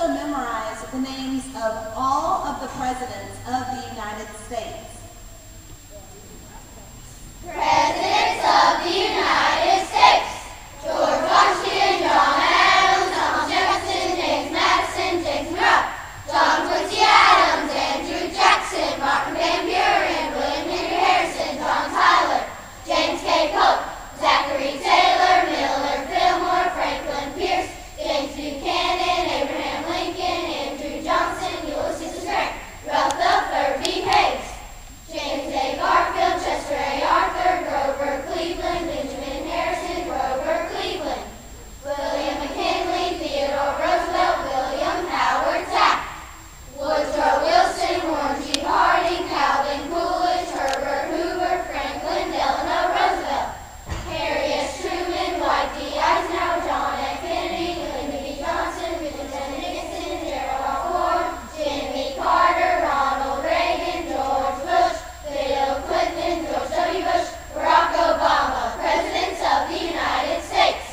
also memorize the names of all of the presidents of the United States. Presidents of the United States: George Washington, John Adams, Thomas Jefferson, James Madison, James Monroe, John Quincy Adams, Andrew Jackson, Martin Van Buren, William Henry Harrison, John Tyler, James K. Polk, Zachary Taylor, Miller Fillmore, Franklin Pierce, James Buchanan, Abraham Lincoln, Andrew Johnson, Ulysses Grant, Rutherford B. Hayes, James A. Garfield, Chester A. Arthur, Grover Cleveland, Benjamin Harrison, Grover Cleveland, William McKinley, Theodore Roosevelt, William Howard Taft, Woodrow Wilson, Warren G. Harding, Calvin Coolidge, Herbert Hoover, Franklin Delano Roosevelt, Harry S. Truman, Dwight D. Eisenhower, John F. Kennedy, Lyndon B. Johnson, Richard M. Nixon, Gerald R. Ford, Jimmy Carter, Ronald Reagan, George Bush, Bill Clinton, George W. Bush, Barack Obama, Presidents of the United States.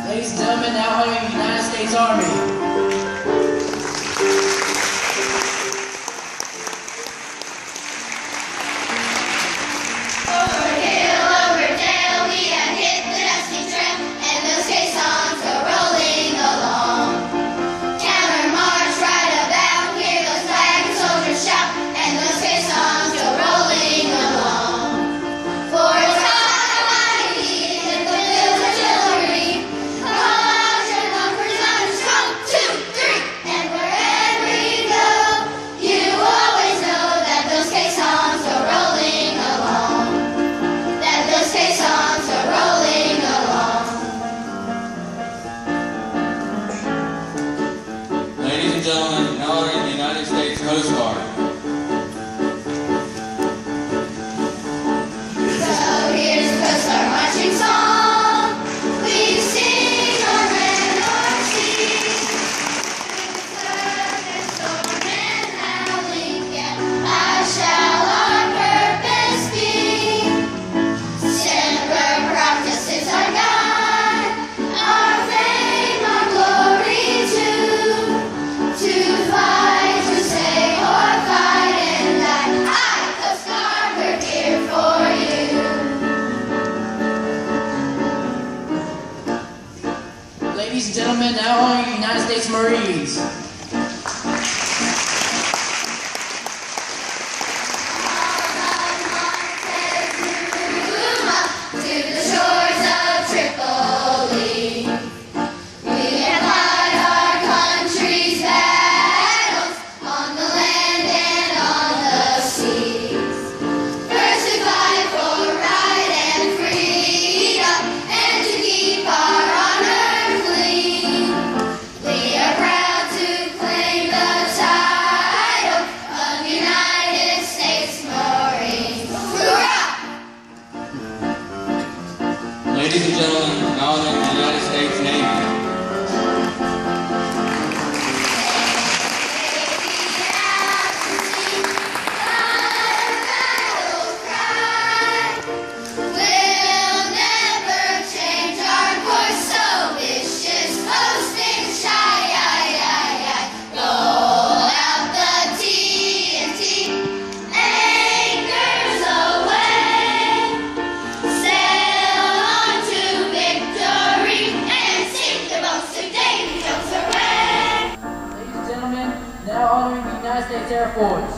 Ladies and gentlemen, now honoring the United States Army. To Ladies and gentlemen, now honoring the United States Marines. Ladies and gentlemen, now honoring the United States Navy. Now honoring the United States Air Force.